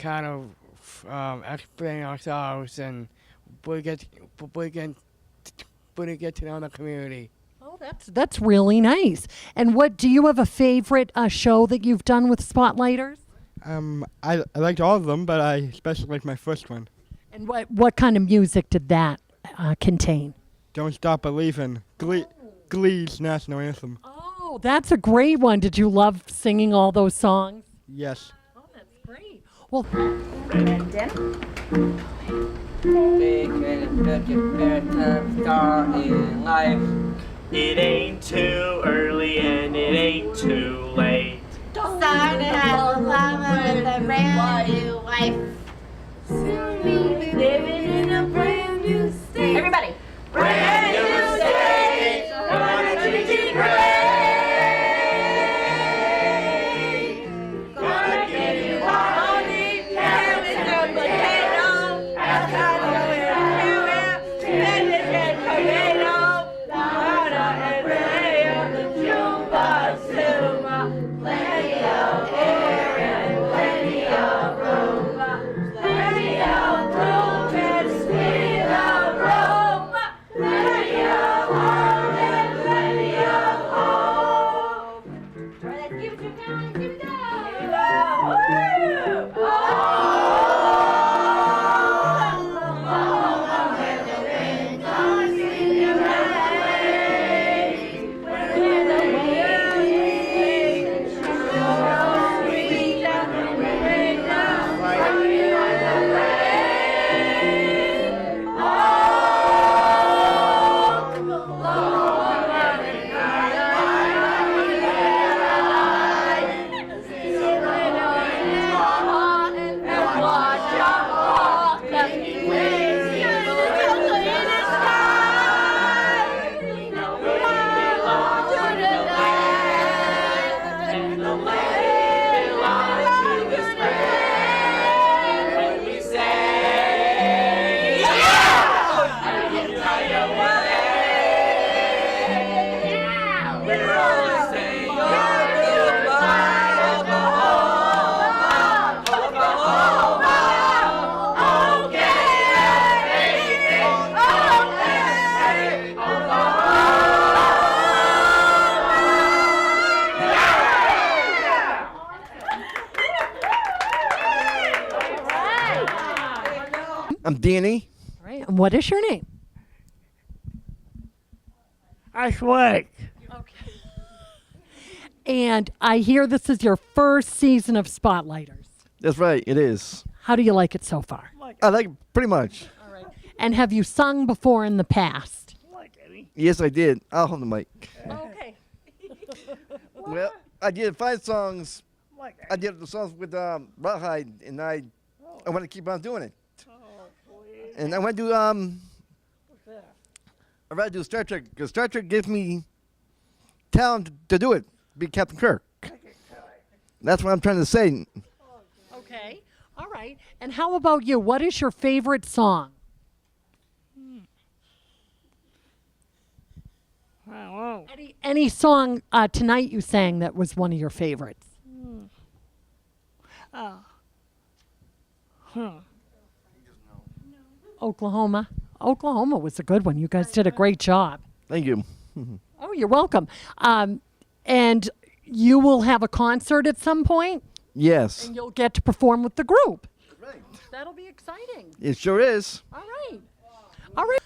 kind of explain ourselves and we get we get we get to know the community. Oh, that's really nice. And what do you have a favorite show that you've done with Spotlighters? I liked all of them, but I especially liked my first one. And what kind of music did that contain? Don't Stop Believin', Glee's national anthem. Oh, that's a great one. Did you love singing all those songs? Yes. Oh, that's great. Well, Start in life. It ain't too early and it ain't too late. Start to have a mama with a brand new wife. Soon we'll be living in a brand new state. Everybody. Brand new state. Gonna treat you great. Gonna give you honey, carrots and potatoes. Avocado and carrot, spinach and tomato. Banana and mayo, jumba, suma. Plenty of air and plenty of room. Plenty of room and sweet aroma. Plenty of heart and plenty of hope. Let's give it to God, give it to God. Give it up. Woo! Oh, when the wind comes in your way, when the wind is so sweet and the wind comes from you and the rain. Oh, Lord, and watch your heart as he waves you to the sky. We belong to the land, and the land belongs to the spread. When we say, yeah! And you tell your way, we're all saying goodbye. Oklahoma, okay, okay, I'm Danny. all right. And what is your name? I swear. Okay. And I hear this is your first season of Spotlighters. That's right, it is. How do you like it so far? I like it pretty much. All right. And have you sung before in the past? Yes, I did. I'll hold the mic. Okay. Well, I did 5 songs. I did the songs with Rawhide, and I want to keep on doing it. And I want to do I'd rather do Star Trek because Star Trek gives me talent to do it. Be Captain Kirk. That's what I'm trying to say. Okay. All right. And how about you? What is your favorite song? Any song tonight you sang that was one of your favorites? Oklahoma. Oklahoma was a good one. You guys did a great job. Thank you. Oh, you're welcome. And you will have a concert at some point, Yes, and you'll get to perform with the group. right. That'll be exciting. It sure is. All right. All right.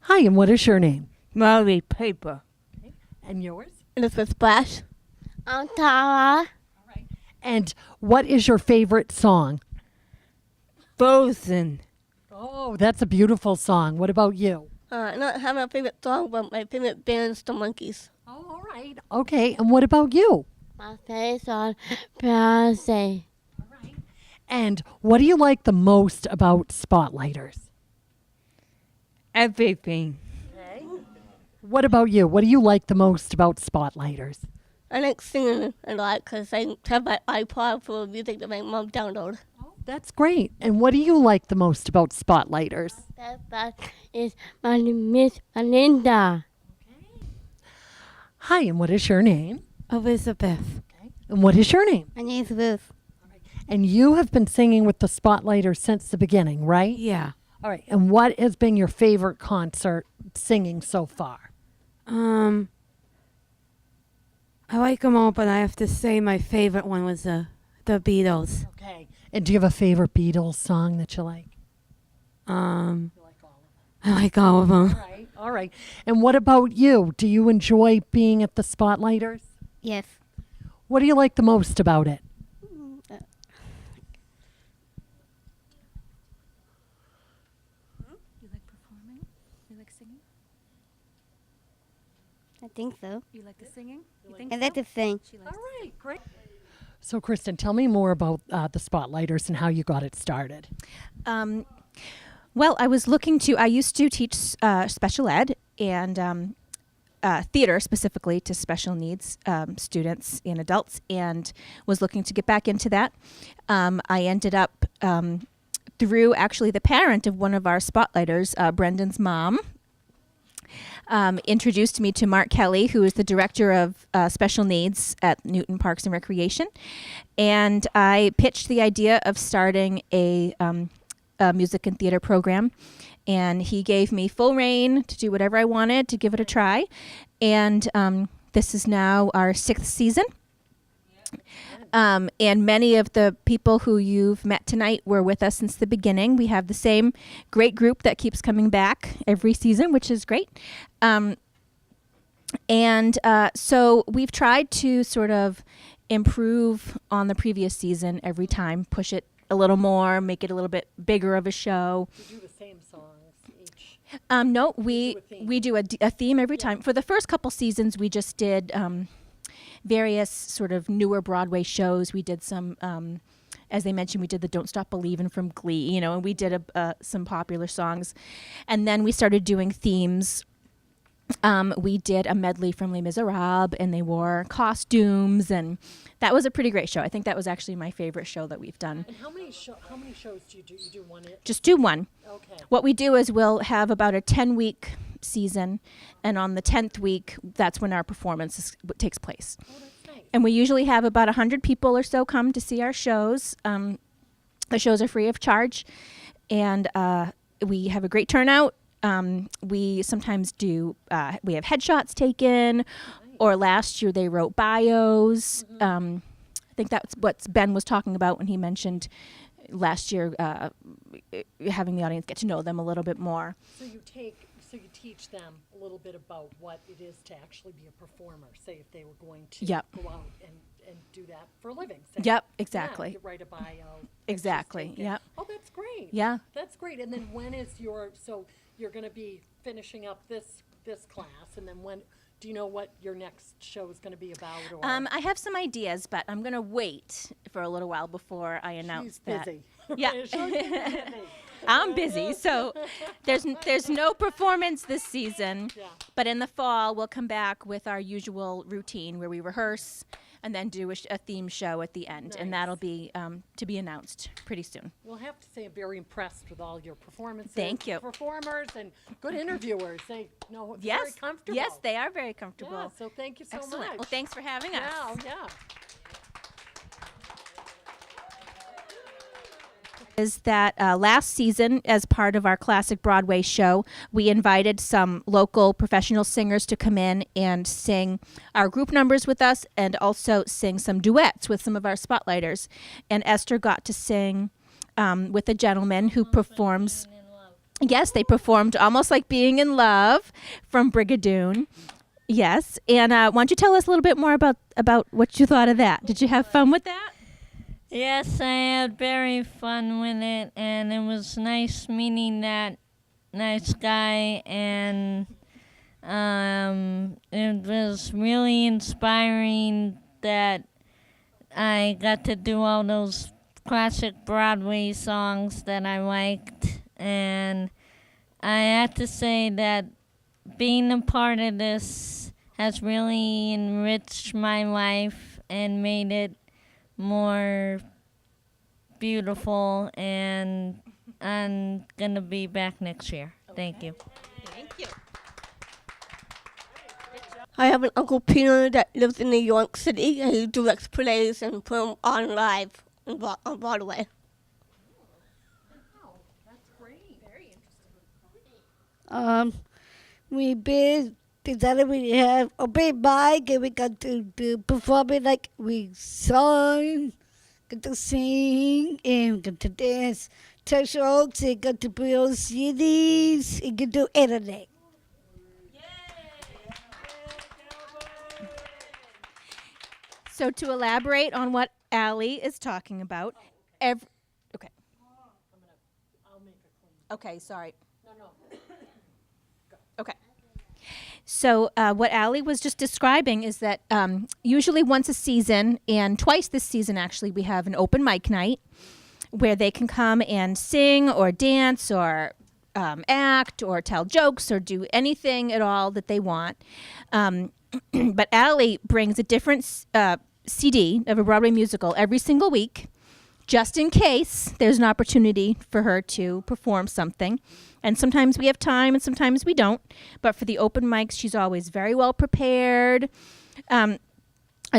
Hi, and what is your name? Molly Paper. And yours? Elizabeth Splash. I'm Tara. And what is your favorite song? Frozen. Oh, that's a beautiful song. What about you? I don't have my favorite song, but my favorite band is the Monkees. Oh, all right. Okay, and what about you? My favorite song, Beyonce. All right. And what do you like the most about Spotlighters? Everything. What about you? What do you like the most about Spotlighters? I like singing a lot because I have my iPod full of music that my mom downloaded. Oh, that's great. And what do you like the most about Spotlighters? That is my name is Melinda. Hi, and what is your name? Elizabeth. And what is your name? My name is Ruth. And you have been singing with the Spotlighters since the beginning, right? Yeah. All right. And what has been your favorite concert singing so far? I like them all, but I have to say my favorite one was the Beatles. Okay. And do you have a favorite Beatles song that you like? I like all of them. All right. All right. And what about you? Do you enjoy being at the Spotlighters? Yes. What do you like the most about it? You like performing? You like singing? I think so. You like the singing? You I think like to sing. she All likes right. Great. So, Kristen, tell me more about the Spotlighters and how you got it started. Well, I used to teach special ed and theater specifically to special needs students and adults, and was looking to get back into that. I ended up through actually the parent of one of our Spotlighters, Brendan's mom, introduced me to Mark Kelly, who is the director of special needs at Newton Parks and Recreation. And I pitched the idea of starting a music and theater program. And he gave me full reign to do whatever I wanted, to give it a try. And this is now our 6th season. And many of the people who you've met tonight were with us since the beginning. We have the same great group that keeps coming back every season, which is great. So we've tried to sort of improve on the previous season every time, push it a little more, make it a little bit bigger of a show. You do the same songs each. No, we do a theme every time. For the first couple seasons, we just did various sort of newer Broadway shows. We did some, as they mentioned, we did the "Don't Stop Believin'" from Glee, and we did some popular songs, and then we started doing themes. We did a medley from Les Miserables, and they wore costumes, and that was a pretty great show. I think that was actually my favorite show that we've done. And how many shows do you do? You do one each? Just do one. Okay. What we do is we'll have about a 10-week season, and on the 10th week, that's when our performance takes place. Oh, that's nice. And we usually have about 100 people or so come to see our shows. The shows are free of charge, and we have a great turnout. We sometimes do, we have headshots taken, or last year they wrote bios. I think that's what Ben was talking about when he mentioned last year having the audience get to know them a little bit more. So you teach them a little bit about what it is to actually be a performer. Say if they were going to Yep. go out and do that for a living. Say. Yep, Yeah, exactly. you write a bio. Exactly, pictures taken. yep. Oh, that's great. Yeah. That's great. And then when is so you're going to be finishing up this class, and then when, do you know what your next show is going to be about? Or I have some ideas, but I'm going to wait for a little while before I announce she's that. busy. Yeah. She's busy. I'm busy, so there's no performance this season. Yeah. But in the fall, we'll come back with our usual routine where we rehearse and then do a theme show at the end, and Nice. that'll be to be announced pretty soon. We'll have to say I'm very impressed with all your performances. Thank you. Performers and good interviewers. They know it's very Yes, comfortable. yes, they are very comfortable. Yeah, so thank you so Excellent. much. Well, thanks for having us. Yeah. Is that last season, as part of our classic Broadway show, we invited some local professional singers to come in and sing our group numbers with us, and also sing some duets with some of our Spotlighters. And Esther got to sing with a gentleman who performs. Yes, they performed Almost Like Being in Love from Brigadoon. Yes, and why don't you tell us a little bit more about what you thought of that? Did you have fun with that? Yes, I had very fun with it, and it was nice meeting that nice guy, and it was really inspiring that I got to do all those classic Broadway songs that I liked, and I have to say that being a part of this has really enriched my life and made it more beautiful, and I'm going to be back next year. Thank you. Thank you. I have an Uncle Peter that lives in New York City, and he directs plays and put them on live on Broadway. Wow, that's great. Very We decided we have a big mic and we got to do performing like we sung, got to sing and got to dance, tell jokes and got to build CDs and get to internet. So to elaborate on what Allie is talking about, okay. I'll make it clean. Okay, sorry. No. Okay. So what Allie was just describing is that usually once a season, and twice this season actually, we have an open mic night where they can come and sing or dance or act or tell jokes or do anything at all that they want. But Allie brings a different CD of a Broadway musical every single week, just in case there's an opportunity for her to perform something. And sometimes we have time and sometimes we don't. But for the open mics, she's always very well prepared. At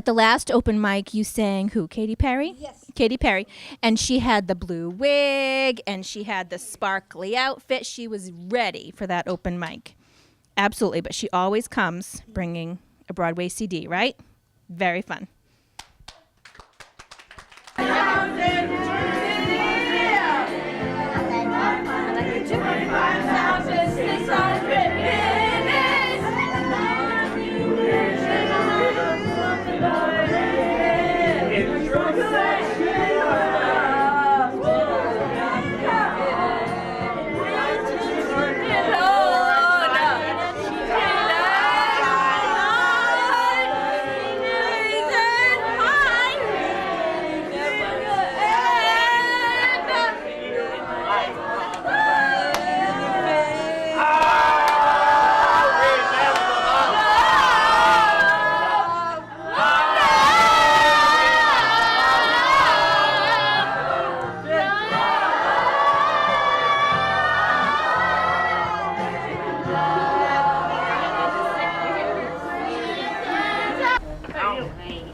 the last open mic, you sang who? Katy Perry? Yes. Katy Perry. And she had the blue wig and she had the sparkly outfit. She was ready for that open mic. Absolutely. But she always comes bringing a Broadway CD, right? Very fun.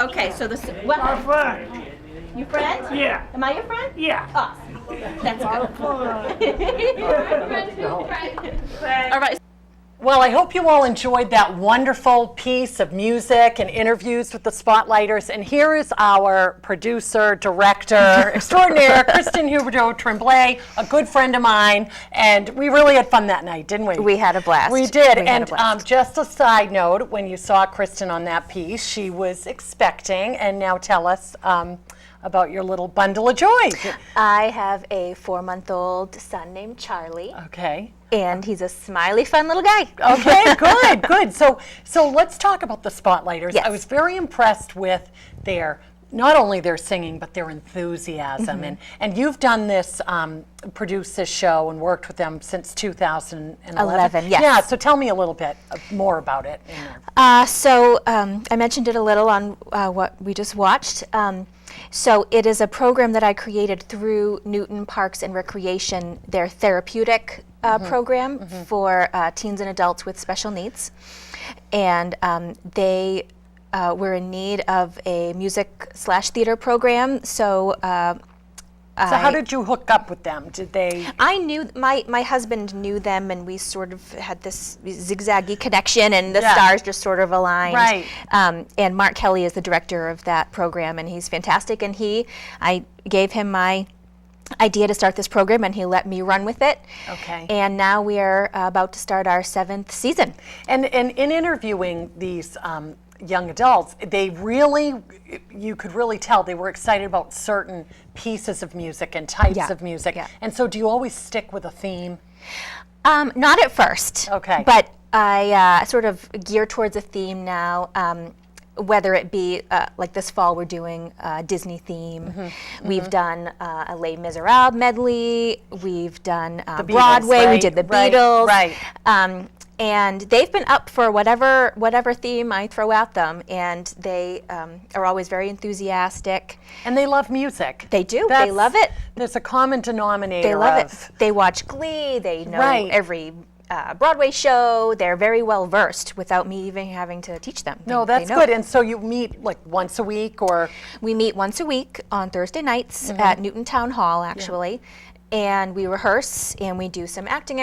Okay, so this what? Our friend. You friend? Yeah. Am I your friend? Yeah. Awesome. That's good. All right. Well, I hope you all enjoyed that wonderful piece of music and interviews with the Spotlighters. And here is our producer, director extraordinaire, Kristen Huberdeau Tremblay, a good friend of mine. And we really had fun that night, didn't we? We had a blast. We did. We had a And blast. just a side note, when you saw Kristen on that piece, she was expecting. And now tell us about your little bundle of joy. I have a 4-month-old son named Charlie, Okay. and he's a smiley, fun little guy. Okay, good. So let's talk about the Spotlighters. Yes. I was very impressed with not only their singing, but their enthusiasm. And you've done this, produced this show and worked with them since 2011. 11, yes. Yeah, so tell me a little bit more about it. So I mentioned it a little on what we just watched. So it is a program that I created through Newton Parks and Recreation, their therapeutic program for teens and adults with special needs. And they were in need of a music/theater program. So how did you hook up with them? Did they? I knew, my husband knew them, and we sort of had this zigzaggy connection, and the stars just sort of aligned. Right. And Mark Kelly is the director of that program, and he's fantastic. And I gave him my idea to start this program, and he let me run with it. Okay. And now we are about to start our 7th season. And in interviewing these young adults, you could really tell they were excited about certain pieces of music and types of music. Yeah. And so do you always stick with a theme? Not at first. Okay. But I sort of gear towards a theme now. Whether it be like this fall, we're doing a Disney theme. We've done a Les Miserables medley. We've done Beatles, Broadway. We right, did the right, Beatles. right. And they've been up for whatever theme I throw at them, and they are always very enthusiastic. And they love music. They do. They love it. There's a common denominator. They love it. They watch Glee. They know Right. every Broadway show. They're very well versed without me even having to teach them. No, They that's know. good. And so you meet like once a week, or? We meet once a week on Thursday nights at Newton Town Hall, actually, and we rehearse and we do some acting